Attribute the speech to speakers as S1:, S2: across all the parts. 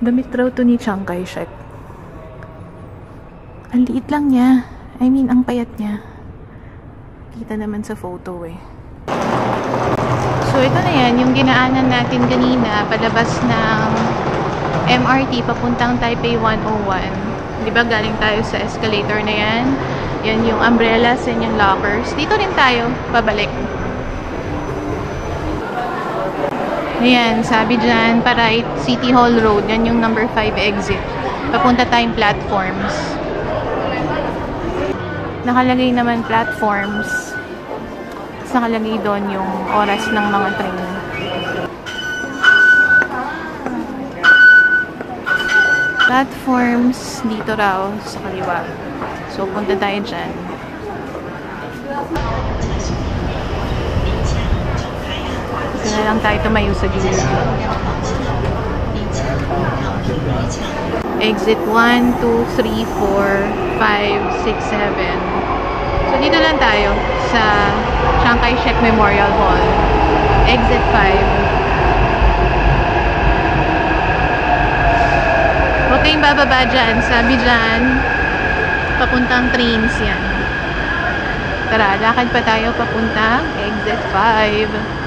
S1: Damit raw to ni Chiang Kai-shek. Ang liit lang niya. I mean, ang payat niya. Kita naman sa photo eh. So, ito na yan. Yung dinaanan natin kanina, palabas ng MRT, papuntang Taipei 101. Diba galing tayo sa escalator na yan? Yan yung umbrellas and yung lockers. Dito rin tayo, pabalik. Ayan, sabi dyan, para City Hall Road. Yan yung number 5 exit. Papunta tayong platforms. Nakalagay naman platforms. Tapos nakalagay doon yung oras ng mga train. Platforms dito raw sa kaliwa. So, punta tayo dyan. Dito na lang tayo tumayo sa gilid. Exit 1, 2, 3, 4, 5, 6, 7. So, dito lang tayo sa Chiang Kai-shek Memorial Hall. Exit 5. Huwag kayong bababa dyan. Sabi dyan, papuntang trains yan. Tara, lakad pa tayo papuntang exit 5.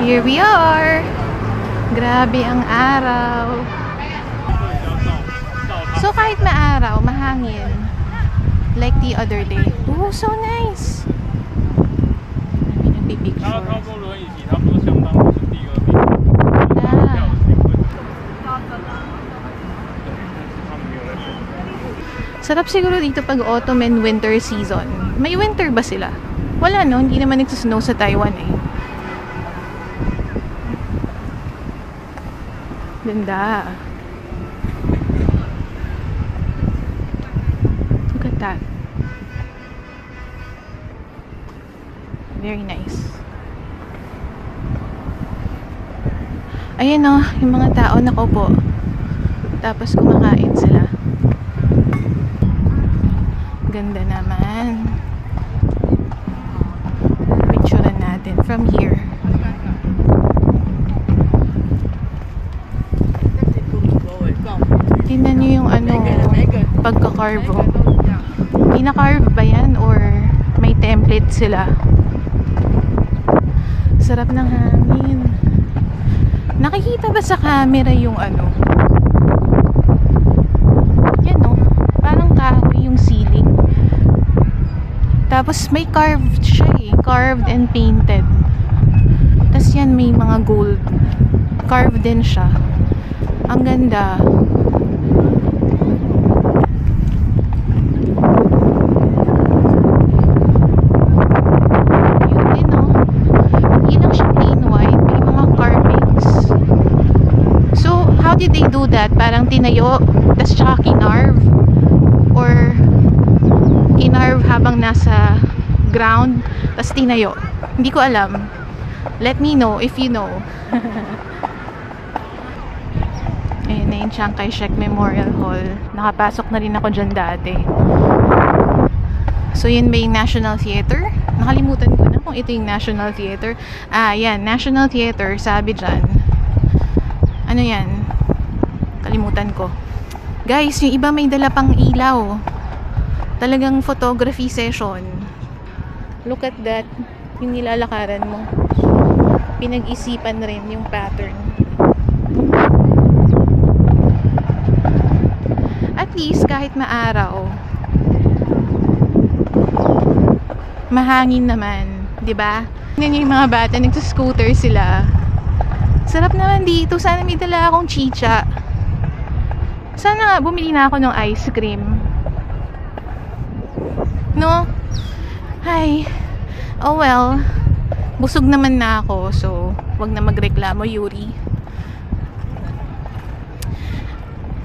S1: Here we are! Grabe ang araw. So, kahit maaraw, mahangin. Like the other day. Oh, so nice! Nagpipicture. Sarap siguro dito pag autumn and winter season. May winter ba sila? Wala no, hindi naman nagsusnow sa Taiwan eh. Ganda. Look at that. Very nice. Ayan o, yung mga tao nakaupo. Tapos kumakain sila. Ganda naman. Picturean natin from here. Tingnan nyo yung ano, pagka-carve. Pina-carve ba yan or may template sila? Sarap ng hangin. Nakikita ba sa camera yung ano? Yan o, parang kahoy yung ceiling. Tapos may carved siya eh, carved and painted. Tapos yan may mga gold. Carved din siya. Ang ganda. Did they do that? Parang tinayo, tas tsaka kinarve? Or kinarve habang nasa ground, tas tinayo? Hindi ko alam. Let me know if you know. Ayan na yung Chiang Kai-shek Memorial Hall. Nakapasok na rin ako dyan dati. So yun ba yung National Theater? Nakalimutan ko na kung ito yung National Theater. Ah, yan. National Theater. Sabi dyan. Ano yan? Kalimutan ko. Guys, yung iba may dala pang ilaw. Talagang photography session. Look at that. Yung nilalakaran mo. Pinag-isipan rin yung pattern. At least kahit maaraw, mahangin naman, 'di ba? Yan yung mga bata, nagsa-scooter sila. Sarap naman dito. Sana may dala akong chicha. Sana bumili na ako ng ice cream. No? Ay. Oh well. Busog naman na ako. So, wag na magreklamo, Yuri.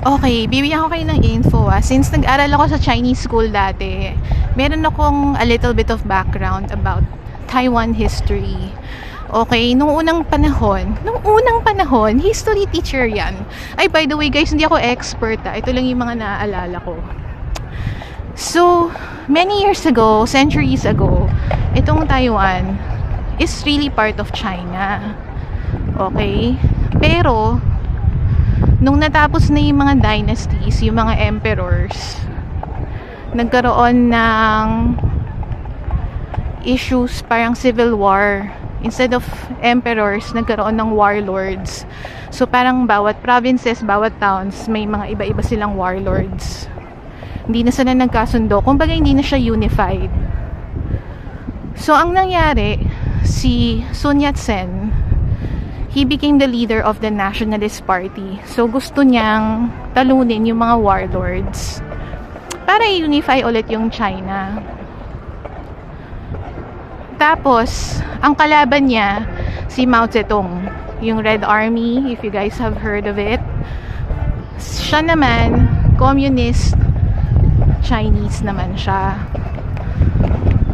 S1: Okay, bibigyan ko kayo ng info Since nag-aral ako sa Chinese school dati, meron akong a little bit of background about Taiwan history. Okay, nung unang panahon, history teacher yan. Ay, by the way guys, hindi ako expert ito lang yung mga naaalala ko. So, many years ago, centuries ago, itong Taiwan is really part of China. Okay? Pero, nung natapos na yung mga dynasties, yung mga emperors, nagkaroon ng issues, parang civil war. Instead of emperors, nagkaroon ng warlords. So parang bawat provinces, bawat towns, may mga iba-iba silang warlords. Hindi na sila nagkasundo. Kumbaga hindi na siya unified. So ang nangyari, si Sun Yat-sen, he became the leader of the Nationalist Party. So gusto niyang talunin yung mga warlords para i-unify ulit yung China. Tapos, ang kalaban niya, si Mao Zedong, yung Red Army, if you guys have heard of it. Siya naman, communist Chinese naman siya.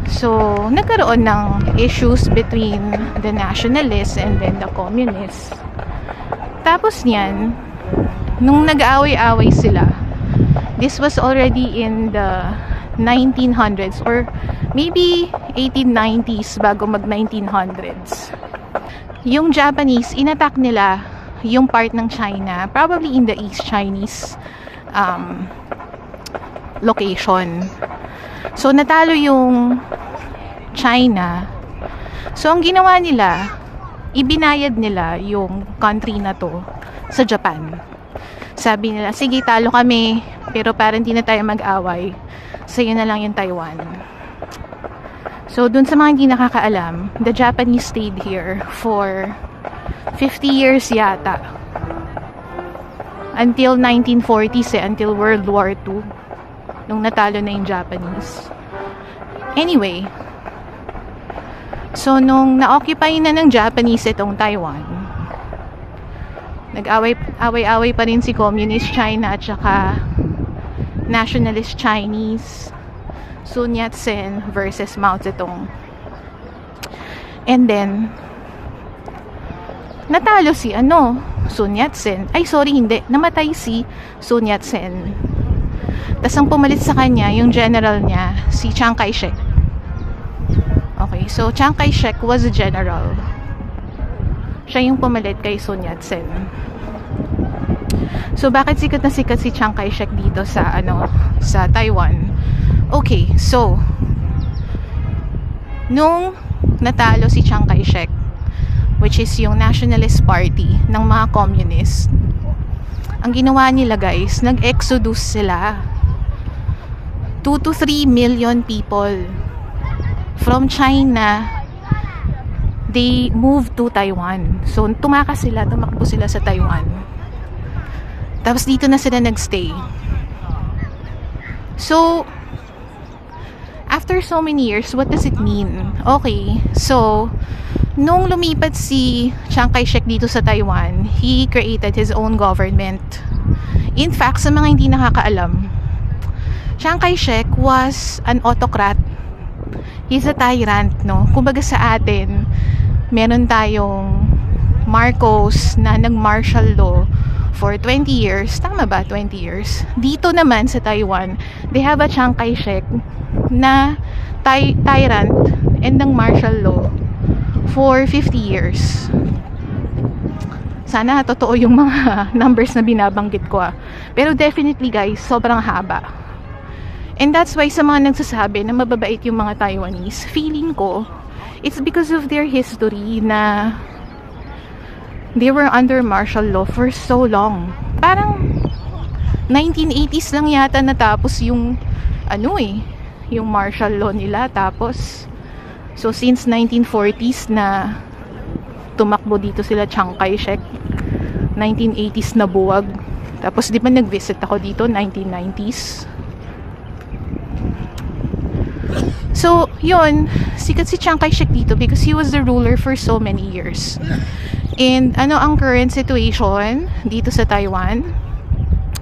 S1: So, nagkaroon ng issues between the nationalists and then the communists. Tapos niyan, nung nag-aaway-aaway sila, this was already in the 1900s or maybe 1890s bago mag 1900s. Yung Japanese, inattack nila yung part ng China, probably in the East Chinese location. So natalo yung China. So ang ginawa nila, ibinayad nila yung country na to sa Japan. Sabi nila, sige talo kami, pero parang hindi na tayo mag-away. Sa'yo na lang yung Taiwan. So, dun sa mga hindi nakakaalam, the Japanese stayed here for 50 years yata. Until 1940s until World War II. Nung natalo na yung Japanese. Anyway, so nung na-occupy na ng Japanese itong Taiwan, nag-away pa rin si Communist China at saka Nationalist Chinese, Sun Yat-sen versus Mao Zedong. And then natalo si Sun Yat-sen. Ay sorry, hindi. Namatay si Sun Yat-sen. Tas ang pumalit sa kanya, yung general niya, si Chiang Kai-shek. Okay, so Chiang Kai-shek was a general. Siya yung pumalit kay Sun Yat-sen. So bakit sikat na sikat si Chiang Kai-shek dito sa sa Taiwan? Okay, so nung natalo si Chiang Kai-shek, which is yung Nationalist Party ng mga communist, ang ginawa nila guys, nag-exodus sila. 2 to 3 million people from China, they moved to Taiwan. So tumakbo sila sa Taiwan. Tapos dito na sila nagstay. So, after so many years, what does it mean? Okay, so, nung lumipat si Chiang Kai-shek dito sa Taiwan, he created his own government. In fact, sa mga hindi nakakaalam, Chiang Kai-shek was an autocrat. He's a tyrant, no? Kumbaga sa atin, meron tayong Marcos na nag-martial law for 20 years. Tama ba? 20 years. Dito naman sa Taiwan, they have a Chiang Kai-shek na tyrant and ng martial law for 50 years. Sana totoo yung mga numbers na binabanggit ko. Pero definitely guys, sobrang haba. And that's why sa mga nagsasabi na mababait yung mga Taiwanese, feeling ko, it's because of their history na they were under martial law for so long. Parang 1980s lang yata natapos yung yung martial law nila. Tapos so since 1940s na tumakbo dito sila Chiang Kai-shek, 1980s na buwag. Tapos di ba nag-visit ako dito 1990s. So yun, sikat si Chiang Kai-shek dito because he was the ruler for so many years. And ang current situation dito sa Taiwan?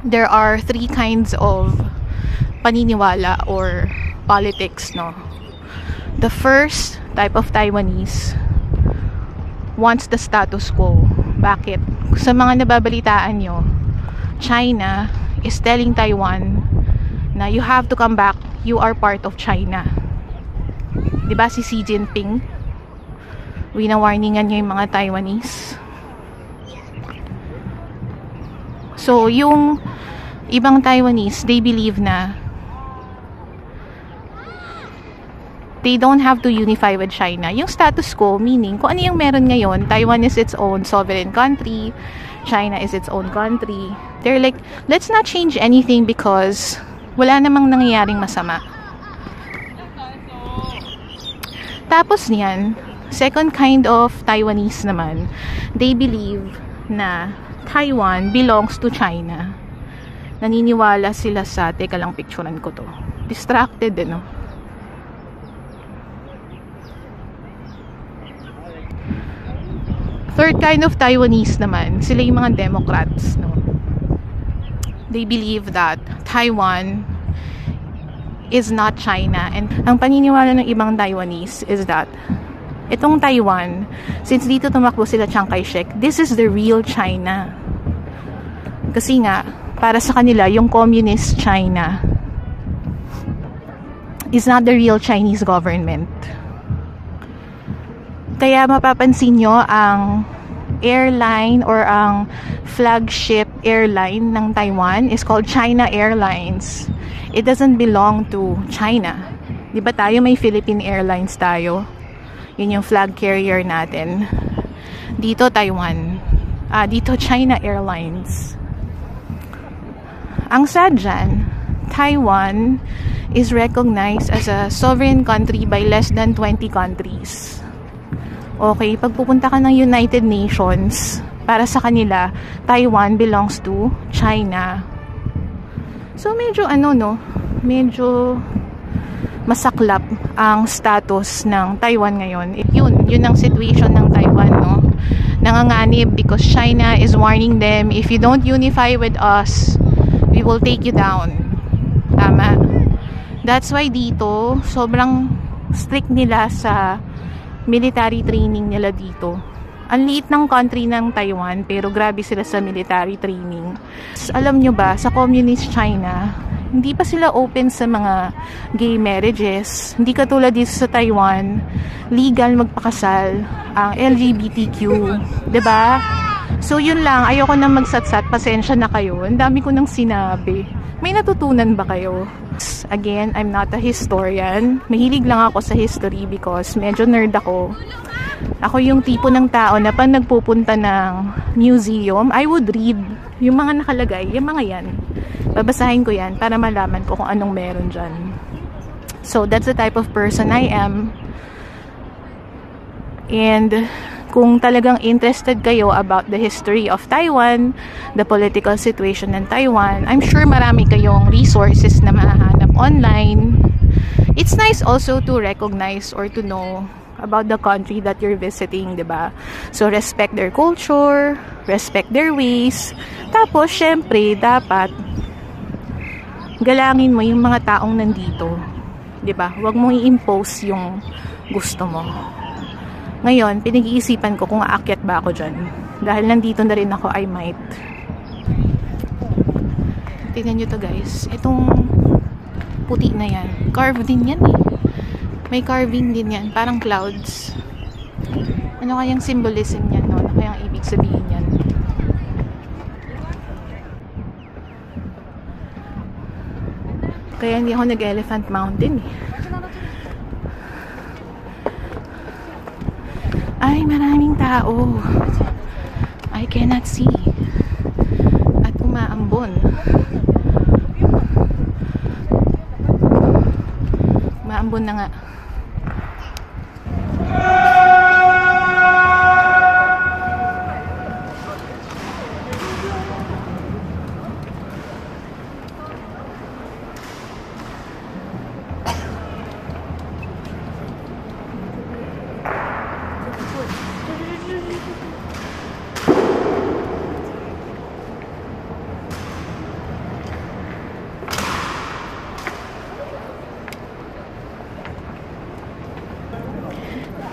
S1: There are 3 kinds of paniniwala or politics, no? The first type of Taiwanese wants the status quo. Bakit? Sa mga nababalitaan nyo, China is telling Taiwan na you have to come back, you are part of China. Diba si Xi Jinping, wina-warningan niya yung mga Taiwanese. So yung ibang Taiwanese, they believe na they don't have to unify with China. Yung status quo, meaning kung ano yung meron ngayon, Taiwan is its own sovereign country, China is its own country. They're like, let's not change anything because wala namang nangyayaring masama. Tapos niyan, second kind of Taiwanese naman, they believe na Taiwan belongs to China. Naniniwala sila sa, teka lang, picturean ko to. Distracted, no? Third kind of Taiwanese naman, sila yung mga Democrats, no? They believe that Taiwan is not China. And ang paniniwala ng ibang Taiwanese is that itong Taiwan, since dito tumakbo sila Chiang Kai-shek, this is the real China. Kasi nga, para sa kanila, yung communist China is not the real Chinese government. Kaya mapapansin nyo ang airline or ang flagship airline ng Taiwan is called China Airlines. It doesn't belong to China. Di ba tayo may Philippine Airlines tayo? Yun yung flag carrier natin. Dito Taiwan. Dito China Airlines. Ang sad dyan, Taiwan is recognized as a sovereign country by less than 20 countries. Okay, pag pupunta ka ng United Nations, para sa kanila, Taiwan belongs to China. So medyo medyo masaklap ang status ng Taiwan ngayon. Yun ang situation ng Taiwan, no? Nanganganib because China is warning them, if you don't unify with us, we will take you down. Tama? That's why dito, sobrang strict nila sa military training nila dito. Ang liit ng country ng Taiwan, pero grabe sila sa military training. Alam nyo ba, sa communist China, hindi pa sila open sa mga gay marriages. Hindi katulad dito sa Taiwan, legal magpakasal ang LGBTQ. Diba? So yun lang, ayoko na magsatsat, pasensya na kayo. Ang dami ko nang sinabi. May natutunan ba kayo? Again, I'm not a historian. Mahilig lang ako sa history because medyo nerd ako. Ako yung tipo ng tao na pag nagpupunta ng museum, I would read yung mga nakalagay, yung mga yan. Babasahin ko yan para malaman ko kung anong meron dyan. So, that's the type of person I am. And kung talagang interested kayo about the history of Taiwan, the political situation in Taiwan, I'm sure marami kayong resources na mahahanap online. It's nice also to recognize or to know about the country that you're visiting, diba? So, respect their culture, respect their ways. Tapos, syempre, dapat galangin mo yung mga taong nandito. Diba? Huwag mong i-impose yung gusto mo. Ngayon, pinag-iisipan ko kung aakyat ba ako dyan. Dahil nandito na rin ako, I might. Tingnan nyo to guys. Itong puti na yan. Carved din yan eh. May carving din yan. Parang clouds. Ano kayang symbolism yan, no? Ano kayang ibig sabihin yan? Kaya hindi ako nag-Elephant Mountain eh. Ay, maraming tao. I cannot see. At umaambon. Umaambon na nga.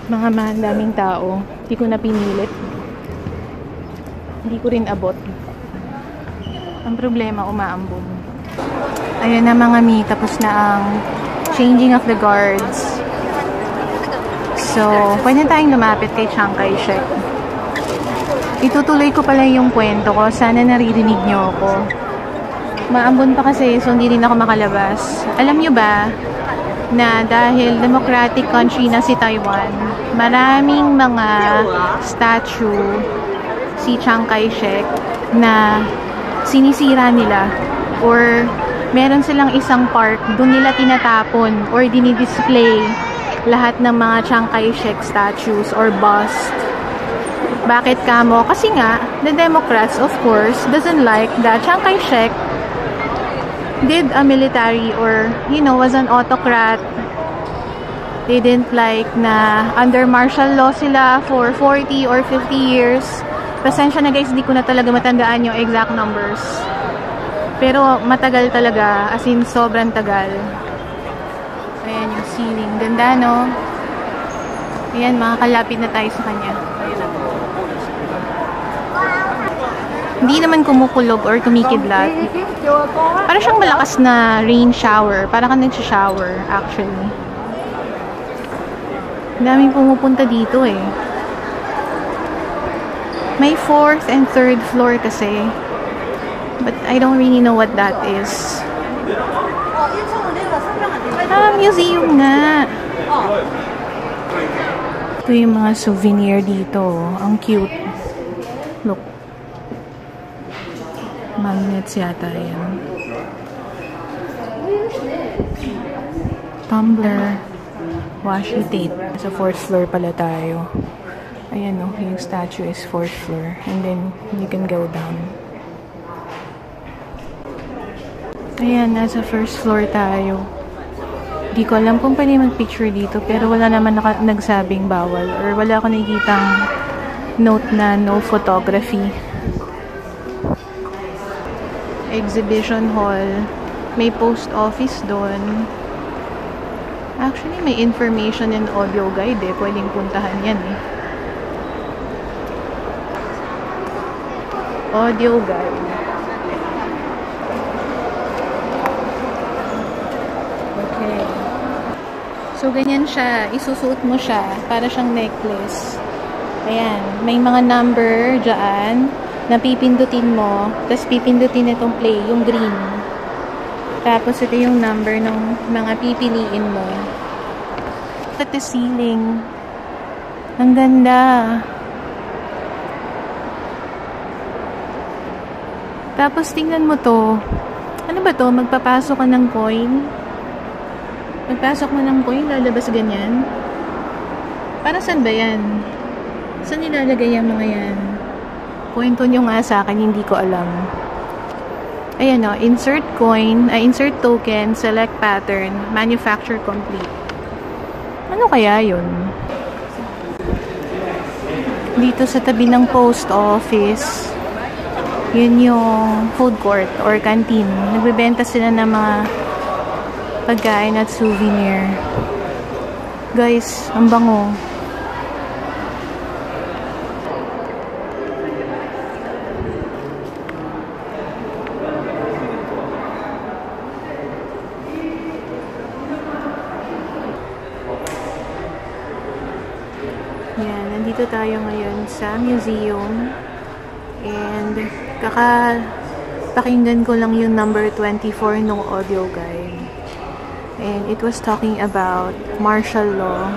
S1: Mga daming tao. Hindi ko na pinilit. Hindi ko rin abot. Ang problema, umaambon. Ayan na mga mi, tapos na ang changing of the guards. So, pwede tayong lumapit kay Chiang Kai-shek. Itutuloy ko pala yung kwento ko. Sana naririnig nyo ako. Maambon pa kasi, so hindi rin ako makalabas. Alam nyo ba na dahil democratic country na si Taiwan, maraming mga statue si Chiang Kai-shek na sinisira nila or meron silang isang park, doon nila tinatapon or dinidisplay lahat ng mga Chiang Kai-shek statues or bust. Bakit kamo? Kasi nga, the Democrats, of course, doesn't like that Chiang Kai-shek did a military or, you know, was an autocrat. They didn't like na under martial law sila for 40 or 50 years. Pasensya na guys, hindi ko na talaga matandaan yung exact numbers. Pero matagal talaga, as in sobrang tagal. Ayan yung ceiling. Ganda, no? Ayan, makakalapit na tayo sa kanya. Hindi naman kumukulog or kumikidlat. Para siyang malakas na rain shower. Para kang nagsha-shower, actually. Daming pumupunta dito eh. May 4th and 3rd floor kasi. But I don't really know what that is. Museum nga. Ito yung mga souvenir dito. Ang cute. Look. Magnets yata yan. Tumbler. Washi tape. Sa 4th floor pala tayo. Ayan o, yung statue is 4th floor. And then, you can go down. Ayan, nasa 1st floor tayo. Di ko alam kung pwede mag-picture dito, pero wala naman nagsabing bawal. Or wala ako nakikitang note na no photography. Exhibition hall. May post office doon. Actually, may information and audio guide eh. Pwedeng puntahan yan eh. Audio guide. Okay. So, ganyan siya. Isusuot mo siya. Para siyang necklace. Ayan. May mga number dyan na pipindutin mo. Tapos pipindutin itong play. Yung green. Tapos ito yung number ng mga pipiliin mo. Look at the ceiling. Ang ganda. Tapos tingnan mo to. Ano ba to? Magpapasok ka ng coin? Magpasok mo ng coin, lalabas ganyan? Para saan ba yan? Saan nilalagay yung mga yan? Kwento nyo nga sa akin, hindi ko alam. Ayan o, insert coin, insert token, select pattern, manufacture complete. Ano kaya yun? Dito sa tabi ng post office, yun yung food court or canteen. Nagbebenta sila ng mga pagkain at souvenir. Guys, ang bango. Yan, nandito tayo ngayon sa museum. And kakapakinggan ko lang yung number 24 ng audio guide. And it was talking about martial law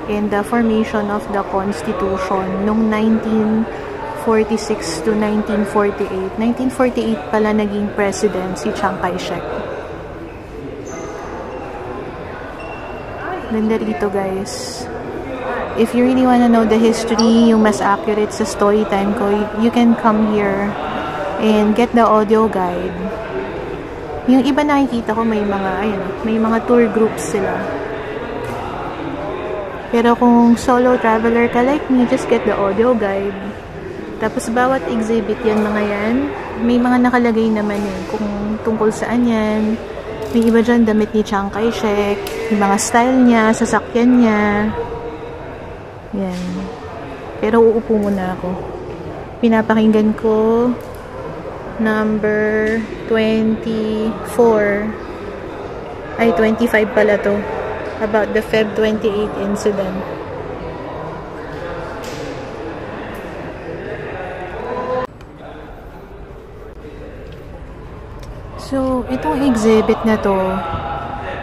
S1: and the formation of the Constitution noong 1946 to 1948. 1948 pala naging president si Chiang Kai-shek. Ganda rito guys. If you really wanna know the history, yung mas accurate sa story time ko, you can come here and get the audio guide. Yung iba nakikita ko may mga, ayun, may mga tour groups sila. Pero kung solo traveler ka like me, just get the audio guide. Tapos bawat exhibit yan mga yan, may mga nakalagay naman eh, kung tungkol saan yan. May iba dyan, damit ni Chiang Kai-shek, yung mga style niya, sasakyan niya. Yan. Pero uupo muna ako. Pinapakinggan ko number 24. Ay, 25 pala to. About the Feb 28 incident. So, itong exhibit na to,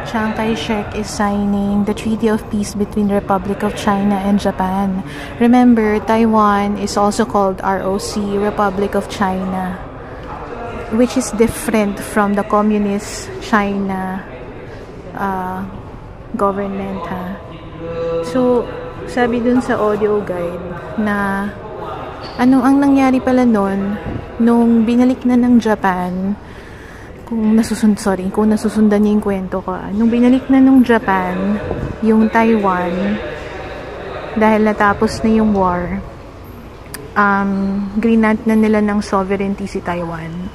S1: Chiang Kai-shek is signing the Treaty of Peace between the Republic of China and Japan. Remember, Taiwan is also called ROC, Republic of China, which is different from the Communist China government, ha. So, sabi dun sa audio guide na ano ang nangyari pala nun nung binalik na ng Japan, kung nasusundan niya yung kwento ko. Nung binalik na nung Japan yung Taiwan, dahil natapos na yung war, grinant na nila ng sovereignty si Taiwan.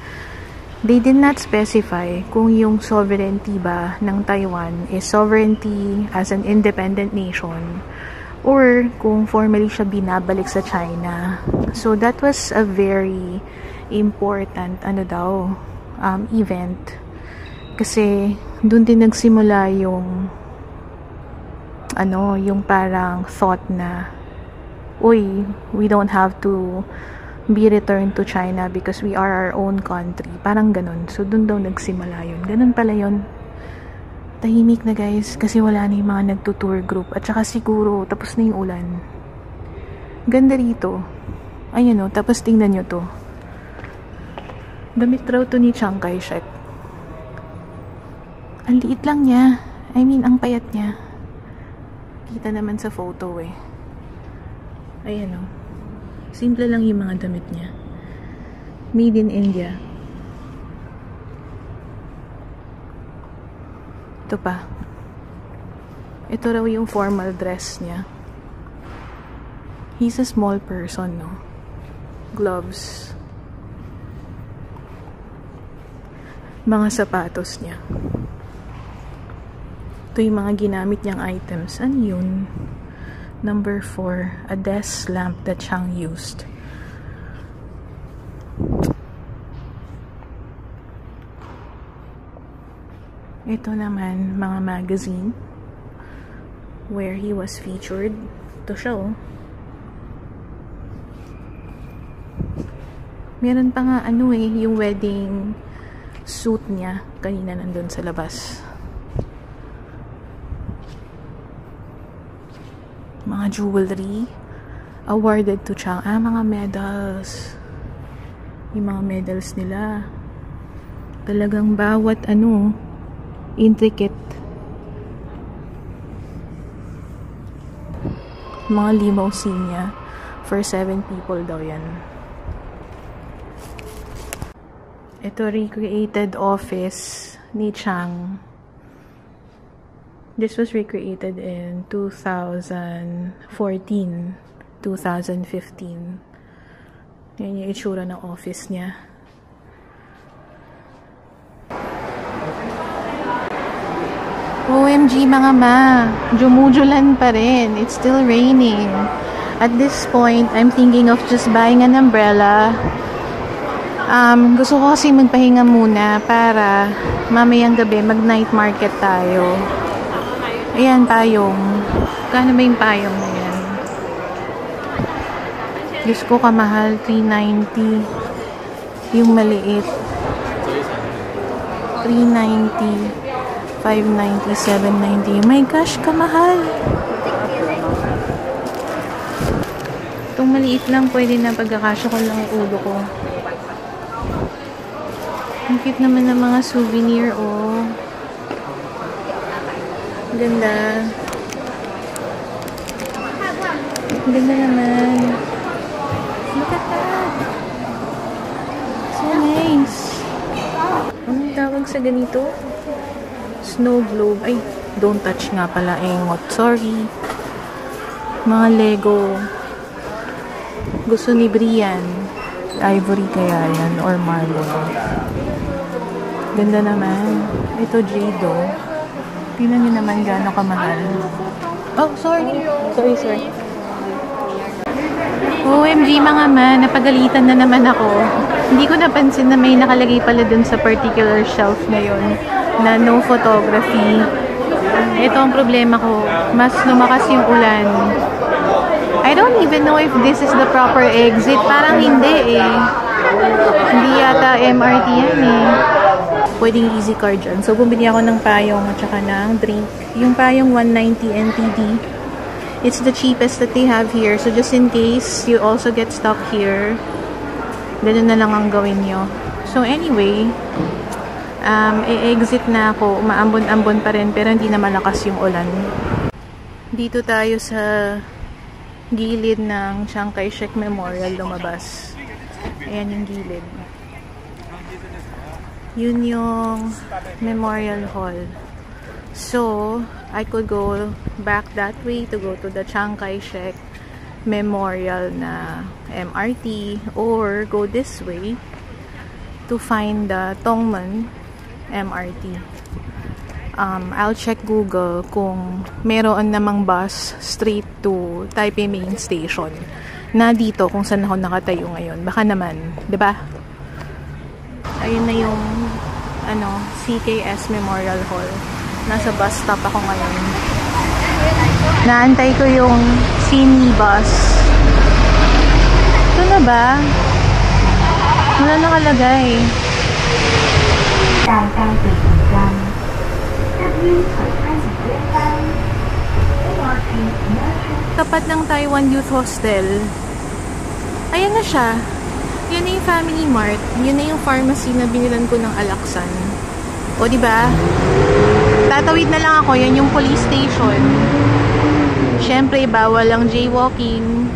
S1: They did not specify kung yung sovereignty ba ng Taiwan is sovereignty as an independent nation or kung formally siya binabalik sa China. So that was a very important event, kasi doon din nagsimula yung yung parang thought na we don't have to be returned to China because we are our own country, parang ganun. So doon daw nagsimula yun. Ganun pala yun. Tahimik na guys kasi wala na yung mga nagtutour group, at saka siguro tapos na yung ulan. Ganda rito, ayun tapos tingnan nyo to. Damit raw to ni Chiang Kai-shek. Ang liit lang niya. I mean, ang payat niya. Kita naman sa photo eh. Ayan o. Simple lang yung mga damit niya. Made in India. Ito pa. Ito raw yung formal dress niya. He's a small person, no? Gloves. Mga sapatos niya. Ito yung mga ginamit niyang items. Ano yun? Number 4. A desk lamp that Chiang used. Ito naman, mga magazine where he was featured. Ito siya, oh. Meron pa nga yung wedding suit niya kanina nandun sa labas. Mga jewelry awarded to Chiang. Mga medals. Yung mga medals nila talagang bawat intricate. Mga limousine niya for 7 people daw yan. Ito recreated office ni Chiang. This was recreated in 2014, 2015. Yan yung itsura ng office niya. OMG mga ma, jumujulan pa rin. It's still raining. At this point, I'm thinking of just buying an umbrella. Gusto ko kasi magpahinga muna para mamayang gabi mag-night market tayo. Ayan, payong. Kano ba yung payong na yan? Diyos ko, kamahal. $390. Yung maliit. $390. $590. $790. My gosh, kamahal. Itong maliit lang, pwede na pagkakasya ko lang ang ulo ko. Ang cute naman ng mga souvenir, oh. Ganda. Ganda naman. Look at that. So nice. Anong tawag sa ganito? Snow globe. Ay, don't touch nga pala. Engot. Sorry. Mga Lego. Gusto ni Brian. Ivory kaya yan. Or marble. Ganda naman. Ito jade, oh. Tingnan niyo naman gaano kamahal. Oh, sorry. Sorry. OMG mga man, napagalitan na naman ako. Hindi ko napansin na may nakalagay pala dun sa particular shelf na yun na no photography. Ito ang problema ko. Mas lumakas yung ulan. I don't even know if this is the proper exit. Parang hindi eh. Hindi yata MRT yan eh. Pwedeng easy car dyan. So, bumili ako ng payong at saka ng drink. Yung payong 190 NTD. It's the cheapest that they have here. So, just in case you also get stuck here, ganun na lang ang gawin nyo. So, anyway, e-exit na ako. Umaambon-ambon pa rin, pero hindi na malakas yung ulan. Dito tayo sa gilid ng Chiang Kai-shek Memorial lumabas. Ayan yung gilid. Yun yung Memorial Hall. So, I could go back that way to go to the Chiang Kai-shek Memorial na MRT, or go this way to find the Tongmen MRT. I'll check Google kung meron namang bus straight to Taipei Main Station na dito kung saan ako nakatayo ngayon. Baka naman, 'di ba? Ayun na yung CKS Memorial Hall. Nasa bus stop ako ngayon. Naantay ko yung Sydney bus. Ito na ba? Wala nakalagay. Tapat ng Taiwan Youth Hostel. Ayan na siya. Yan na yung Family Mart. Yun na yung pharmacy na binilan ko ng Alaksan. O, diba? Tatawid na lang ako. Yan yung police station. Siyempre, bawal ang jaywalking.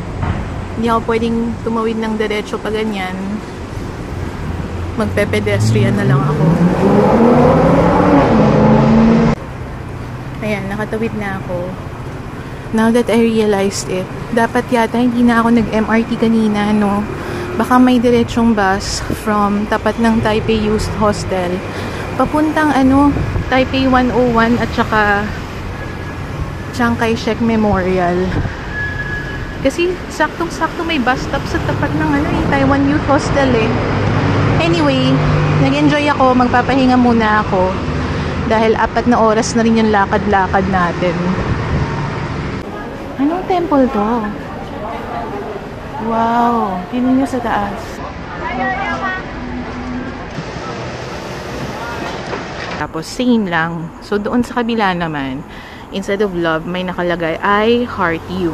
S1: Hindi ako pwedeng tumawid ng diretso pa ganyan. Magpe-pedestrian na lang ako. Ayan, nakatawid na ako. Now that I realized it, dapat yata hindi na ako nag-MRT kanina, no? Baka may diretsong bus from tapat ng Taipei Youth Hostel papuntang Taipei 101 at saka Chiang Kai-shek Memorial. Kasi saktong-sakto may bus stop sa tapat ng Taiwan Youth Hostel eh. Anyway, nag-enjoy ako, magpapahinga muna ako dahil 4 na oras na rin yung lakad-lakad natin. Anong temple to? Wow, tingnan nyo sa taas. Tapos same lang. So doon sa kabila naman, instead of love, may nakalagay I heart you.